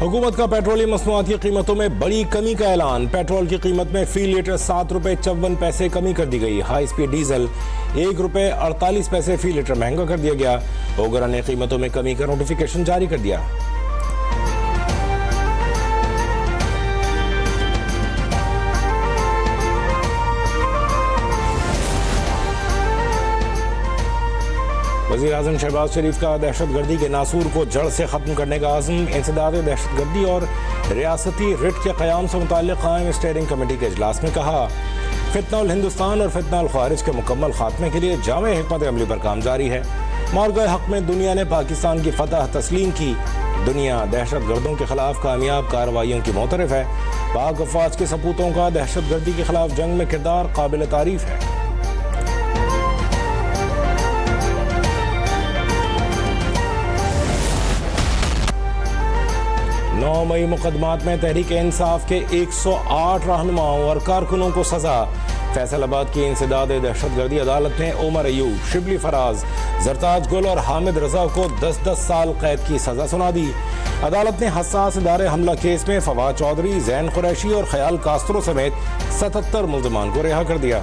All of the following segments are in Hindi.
हुकूमत का पेट्रोलियम मसनूआत की कीमतों में बड़ी कमी का ऐलान। पेट्रोल की कीमत में फी लीटर 7 रुपये 54 पैसे कमी कर दी गई। हाई स्पीड डीजल 1 रुपये 48 पैसे फी लीटर महंगा कर दिया गया। ओगरा ने कीमतों में कमी का नोटिफिकेशन जारी कर दिया। वज़ीर आज़म शहबाज शरीफ का दहशतगर्दी के नासूर को जड़ से ख़त्म करने का आज़म। इंसदाद दहशतगर्दी और रियासती रिट के क़याम से मुताल्लिक़ क़ायम स्टीयरिंग कमेटी के इजलास में कहा, फितना हिंदुस्तान और फितना ख़वारिज के मुकम्मल खात्मे के लिए जामे हिकमत अमली पर काम जारी है। मार्ग हक़ में दुनिया ने पाकिस्तान की फतह तस्लीम की। दुनिया दहशतगर्दों के खिलाफ कामयाब कार्रवाइयों की मोतरफ़ है। पाक अफ़वाज के सपूतों का दहशतगर्दी के खिलाफ जंग में किरदार काबिल तारीफ़ है। 9 मई मुकदमात में तहरीक इंसाफ के 108 रहनुमाओं और कारकुनों को सजा। फैसलाबाद की इंसदाद दहशतगर्दी अदालत ने उमर अयूब, शिबली फराज, जरताज गुल और हामिद रजा को 10-10 साल कैद की सजा सुना दी। अदालत ने हसास इदारे हमला केस में फवाद चौधरी, जैन कुरैशी और ख्याल कास्त्रो समेत 77 मुल्ज़मान को रिहा कर दिया।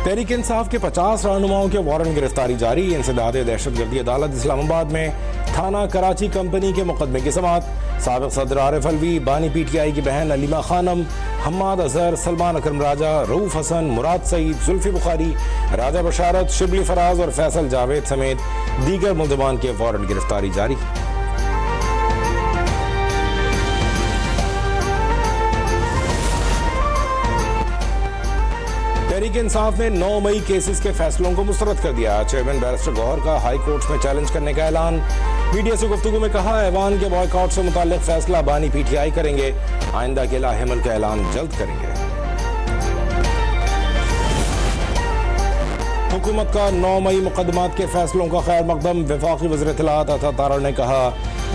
तहरीक इंसाफ के 50 रहनुमाओं के वारंट गिरफ्तारी जारी। इंसदाद दहशतगर्दी अदालत इस्लामाबाद में थाना कराची कंपनी के मुकदमे की समाअत। साबिक़ सदर आरिफ अलवी, बानी PTI की बहन अलीमा खानम, हम्माद अजहर, सलमान अकरम राजा, रऊफ हसन, मुराद सईद, जुल्फी बुखारी, राजा बशारत, शिबली फराज और फैसल जावेद समेत दीगर मुल्ज़मान के वारंट गिरफ्तारी जारी। तहरीक इंसाफ ने 9 मई केसेस के फैसलों को मुस्तरद कर दिया। चेयरमैन बैरिस्टर गौहर का हाई कोर्ट में चैलेंज करने का ऐलान। मीडिया से गुफ्तगू में कहा, ऐवान के बॉयकॉट से मुताल्लिक फैसला बानी PTI करेंगे। आइंदा के लाहेमल का ऐलान जल्द करेंगे। हुकूमत का 9 मई मुकदमात के फैसलों का खैर मकदम। वफाकी वज़ीर इत्तलाआत अता तारा ने कहा,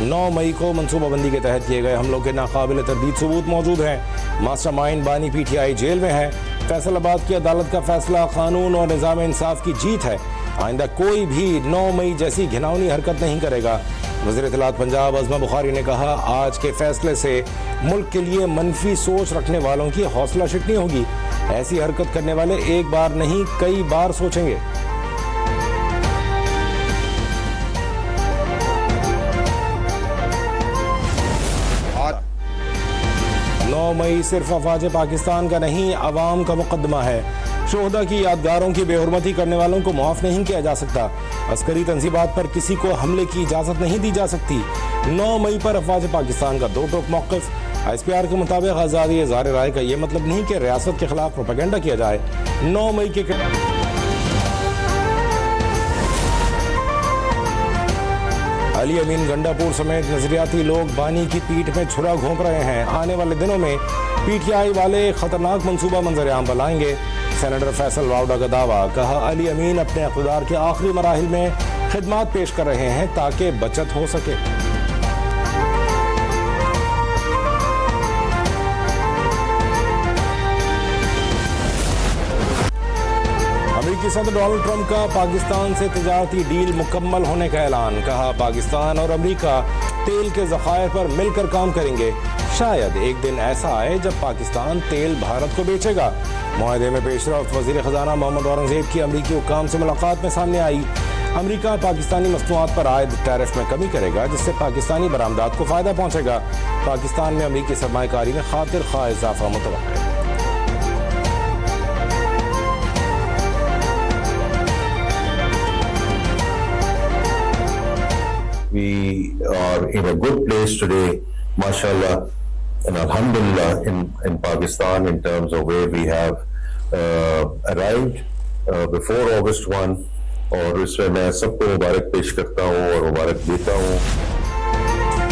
9 मई को मनसूबाबंदी के तहत किए गए हमलों के नाकाबिल तरदीद सबूत मौजूद हैं। मास्टरमाइंड बानी PTI जेल में है। फैसलाबाद की अदालत का फैसला कानून और निज़ाम इंसाफ की जीत है। आइंदा कोई भी 9 मई जैसी घिनौनी हरकत नहीं करेगा। वज़ीर इत्तलाआत पंजाब अज़मा बुखारी ने कहा, आज के फैसले से मुल्क के लिए मनफी सोच रखने वालों की हौसला शिकनी होगी। ऐसी हरकत करने वाले एक बार नहीं कई बार सोचेंगे। 9 मई सिर्फ अफवाज पाकिस्तान का नहीं, अवाम का मुकदमा है। शोहदा की यादगारों की बेहुरमती करने वालों को माफ़ नहीं किया जा सकता। अस्करी तंजीबात पर किसी को हमले की इजाज़त नहीं दी जा सकती। 9 मई पर अफवाज पाकिस्तान का दो टोक मौक़िफ़। ISPR के मुताबिक आज़ादी इज़हार राय का ये मतलब नहीं कि रियासत के खिलाफ प्रोपेगेंडा किया जाए। 9 मई के अली अमीन गंडापुर समेत नजरियाती लोग बानी की पीठ में छुरा घोंप रहे हैं। आने वाले दिनों में PTI वाले खतरनाक मंसूबा मंजर-ए-आम पर लाएंगे। सेनेटर फैसल वाउडा का दावा। कहा, अली अमीन अपने इक़्तिदार के आखिरी मराहिल में खिदमात पेश कर रहे हैं ताकि बचत हो सके। अमेरिकी सदर डोनाल्ड ट्रंप का पाकिस्तान से तिजारती डील मुकम्मल होने का ऐलान। कहा, पाकिस्तान और अमेरिका तेल के ज़खायर पर मिलकर काम करेंगे। शायद एक दिन ऐसा आए जब पाकिस्तान तेल भारत को बेचेगा। मुआहदे में पेशरफ्त। वज़ीर ख़जाना मोहम्मद औरंगज़ेब की अमेरिकी हुक्काम से मुलाकात में सामने आई। अमेरिका पाकिस्तानी मसनूआत पर आयद टैरिफ में कमी करेगा, जिससे पाकिस्तानी बरामदात को फ़ायदा पहुँचेगा। पाकिस्तान में अमेरिकी सरमायाकारी में खातिर खा इजाफा मुतवक्किल है। We are in a good place today, mashallah and alhamdulillah, in Pakistan in terms of where we have arrived before August 1, और इसमें मैं सबको मुबारक पेश करता हूँ और मुबारक देता हूँ।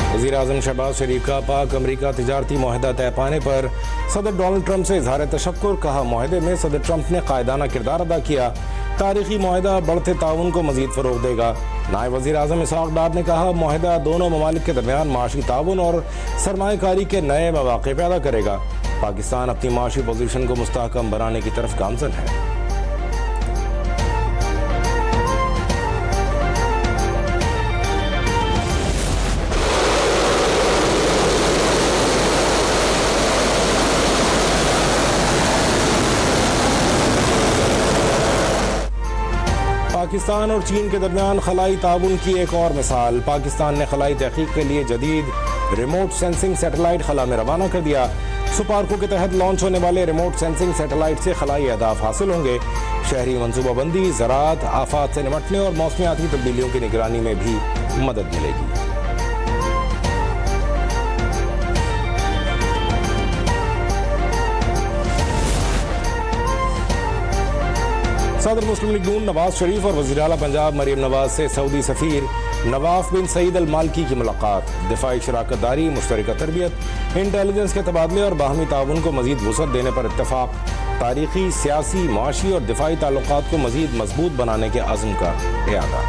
वज़ीर आज़म शहबाज शरीफ का पाक अमेरिका तिजारती मुआहदा तय पाने पर सदर डोनाल्ड ट्रंप से इज़हार तशक्कुर। कहा, मुआहदे में सदर ट्रंप ने कायदाना किरदार अदा किया। तारीखी मुआहदा बढ़ते ताउन को मज़ीद फ़रोग़ देगा। नायब वज़ीर आज़म इसहाक़ डार ने कहा, मुआहदा दोनों ममालिक के दरमियान माशी ताउन और सरमायाकारी के नए मौक़े पैदा करेगा। पाकिस्तान अपनी माशी पोजीशन को मुस्तहकम बनाने की तरफ गामज़न है। पाकिस्तान और चीन के दरमियान खलाई ताउन की एक और मिसाल। पाकिस्तान ने खलाई तहकीक के लिए जदीद रिमोट सेंसिंग सैटेलाइट खला में रवाना कर दिया। सुपार्को के तहत लॉन्च होने वाले रिमोट सेंसिंग सैटेलाइट से खलाई अहदाफ हासिल होंगे। शहरी मनसूबाबंदी, ज़राअत, आफात से निपटने और मौसमियाती तब्दीलियों की निगरानी में भी मदद मिलेगी। सदर मुस्लिम लीग नून नवाज शरीफ और वज़ीर आला पंजाब मरीम नवाज से सऊदी सफ़ीर नवाफ बिन सईद अल मालकी की मुलाकात। दिफाई शराकत दारी, मुश्तरका तरबियत, इंटेलिजेंस के तबादले और बाहमी ताउन को मजीद वुसअत देने पर इत्तफाक। तारीखी, सियासी, माशी और दिफाई ताल्लुकात को मजीद मजबूत बनाने के अज़्म का इरादा।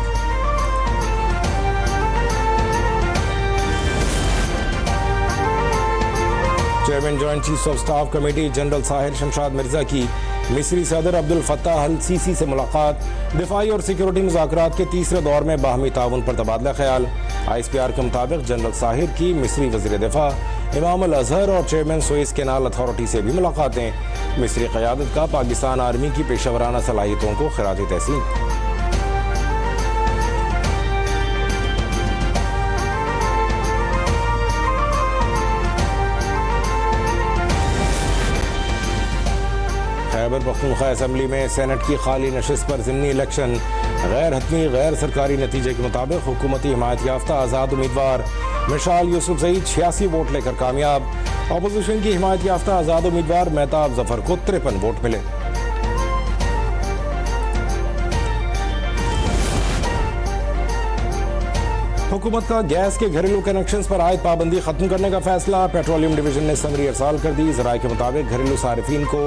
Chairman joint chiefs of staff committee general Sahir Shamshad Mirza की मिस्री सदर अब्दुल फत्ताह अल सीसी से मुलाकात। दिफाई और सिक्योरिटी मुज़ाकरात के तीसरे दौर में बाहमी ताउन पर तबादला ख्याल। ISPR के मुताबिक जनरल साहिर की मिस्री वज़ीर दिफा इमाम अल अजहर और चेयरमैन सुएज कैनाल अथॉरिटी से भी मुलाकातें। मिस्री क़यादत का पाकिस्तान आर्मी की पेशेवराना सलाहियतों को खिराज तहसीन। खैबर पख्तूनख्वा असम्बली में सेनेट की खाली नशिस्त पर ज़िमनी इलेक्शन। गैर हतमी गैर सरकारी नतीजे के मुताबिक हुकूमती हिमायत याफ्ता आज़ाद उम्मीदवार मिशाल यूसुफ सईद 86 वोट लेकर कामयाब। अपोजिशन की हिमायत याफ्ता आज़ाद उम्मीदवार मेहताब जफर को 53 वोट मिले। हुकूमत का गैस के घरेलू कनेक्शंस पर आयद पाबंदी खत्म करने का फैसला। पेट्रोलियम डिवीजन ने समरी अरसाल कर दी। ज़राए के मुताबिक घरेलू सारिफीन को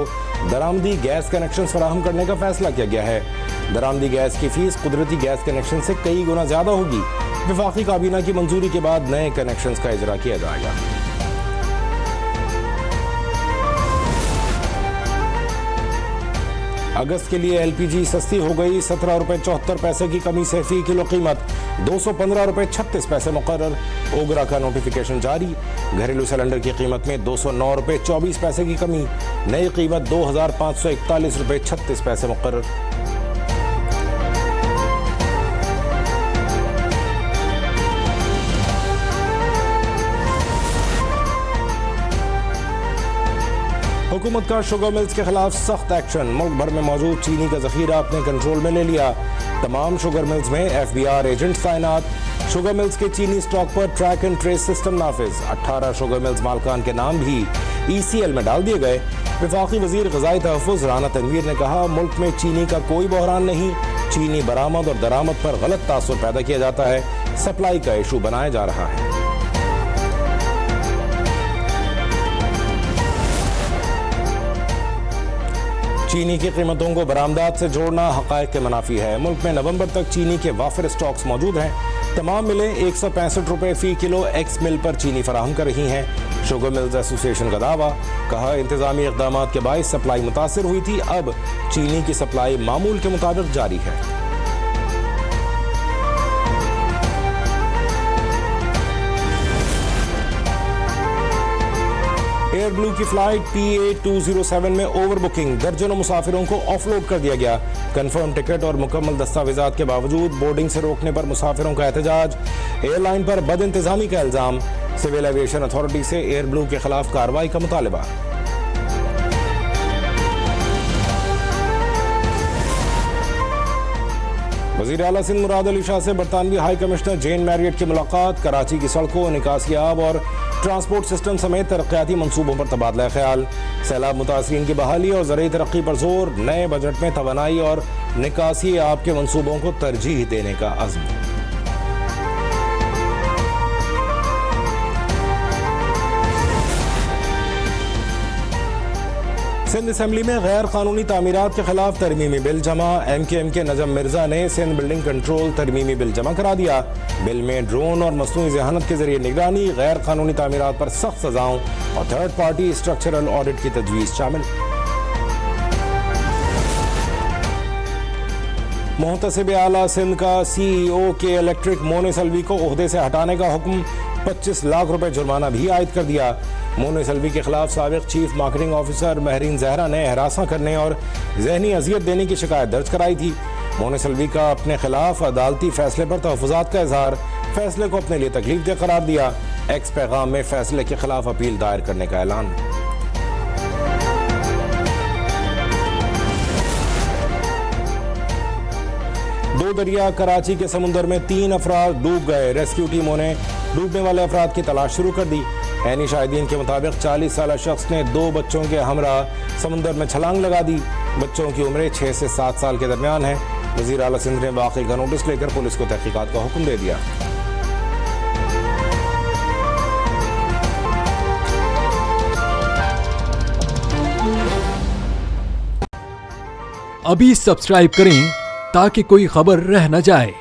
दरामदी गैस कनेक्शंस फराहम करने का फैसला किया गया है। दरामदी गैस की फीस कुदरती गैस कनेक्शन से कई गुना ज्यादा होगी। वफाकी काबीना की मंजूरी के बाद नए कनेक्शंस का इजरा किया जाएगा। अगस्त के लिए LPG सस्ती हो गई। 17 रुपए 74 पैसे की कमी से फी किलो कीमत 215 रुपए 36 पैसे मुकर्रर। ओगरा का नोटिफिकेशन जारी। घरेलू सिलेंडर की कीमत में 209 रुपए 24 पैसे की कमी। नई कीमत 2541 रुपए 36 पैसे मुकर्रर। हुकूमत का शुगर मिल्स के खिलाफ सख्त एक्शन। मुल्क भर में मौजूद चीनी का जखीरा अपने कंट्रोल में ले लिया। तमाम शुगर मिल्स में FBR एजेंट्स तैनात। शुगर मिल्स के चीनी स्टॉक पर ट्रैक एंड ट्रेस सिस्टम नाफिज। 18 शुगर मिल्स मालकान के नाम भी ECL में डाल दिए गए। वफाकी वजीर ग़िज़ाई तहफ़्फ़ुज़ राना तनवीर ने कहा, मुल्क में चीनी का कोई बहरान नहीं। चीनी बरामद और दरामद पर गलत तासुर पैदा किया जाता है। सप्लाई का इशू बनाया जा रहा है। चीनी की कीमतों को बरामदात से जोड़ना हक़ाइक़ के मुनाफी है। मुल्क में नवंबर तक चीनी के वाफिर स्टॉक्स मौजूद हैं। तमाम मिलें 165 रुपए फी किलो एक्स मिल पर चीनी फराहम कर रही हैं। शुगर मिल्स एसोसिएशन का दावा। कहा, इंतजामी इक़दामात के बाइस सप्लाई मुतासिर हुई थी। अब चीनी की सप्लाई मामूल के मुताबिक जारी है। एयर ब्लू की फ्लाइट PA207 में ओवर बुकिंग। दर्जनों मुसाफिरों को ऑफलोड कर दिया गया। कंफर्म टिकट और मुकम्मल दस्तावेजात के बावजूद बोर्डिंग से रोकने पर मुसाफिरों का एहतजाज। एयरलाइन पर बद इंतजामी का इल्जाम। सिविल एविएशन अथॉरिटी से एयर ब्लू के खिलाफ कार्रवाई का मुतालबा। वज़ीर आला सिंध मुराद अली शाह से बरतानवी हाई कमिश्नर जेन मैरियट की मुलाकात। कराची की सड़कों, निकासियाब और ट्रांसपोर्ट सिस्टम समेत तरक्याती मंसूबों पर तबादला ख्याल। सैलाब मुतासरीन की बहाली और ज़रूरी तरक्की पर जोर। नए बजट में तवानाई और निकासी आब के मंसूबों को तरजीह देने का अज़्म। सिंध असम्बली में गैर कानूनी तामीरात के खिलाफ तरमीमी बिल जमा। MKM के नजम मिर्जा ने सिंध बिल्डिंग कंट्रोल तरमीमी बिल जमा करा दिया। बिल में ड्रोन और मसनूई जहानत के जरिए निगरानी, गैर कानूनी तामीरात पर सख्त सजाओं और थर्ड पार्टी स्ट्रक्चरल ऑडिट की तजवीज़ शामिल। मुहतसिब आला सिंध का CEO के इलेक्ट्रिक मोनिस अलवी को ओहदे से हटाने का हुक्म। 25 लाख रुपए जुर्माना भी आयद कर दिया। मोनिस अलवी के खिलाफ साबिक chief marketing officer Mehreen Zahra ने हरासा करने और जहनी अजियत देने की शिकायत दर्ज कराई थी। मोने सल्वी का अपने खिलाफ अदालती फैसले पर तहफ़्फ़ुज़ात का इजहार, फैसले को अपने लिए तकलीफदेह करार दिया। एक्स पैगाम में फैसले के खिलाफ अपील दायर करने का ऐलान। दो दरिया कराची के समुंदर में 3 अफराद डूब गए। रेस्क्यू टीमों ने डूबने वाले अफराद की तलाश शुरू कर दी। ऐनी शाहिदीन के मुताबिक 40 साल शख्स ने 2 बच्चों के हमरा समुंदर में छलांग लगा दी। बच्चों की उम्रें 6 से 7 साल के दरमियान है। वज़ीर आला सिंध ने वाक़ई का नोटिस लेकर पुलिस को तहकीकात का हुक्म दे दिया। अभी सब्सक्राइब करें ताकि कोई खबर रह न जाए।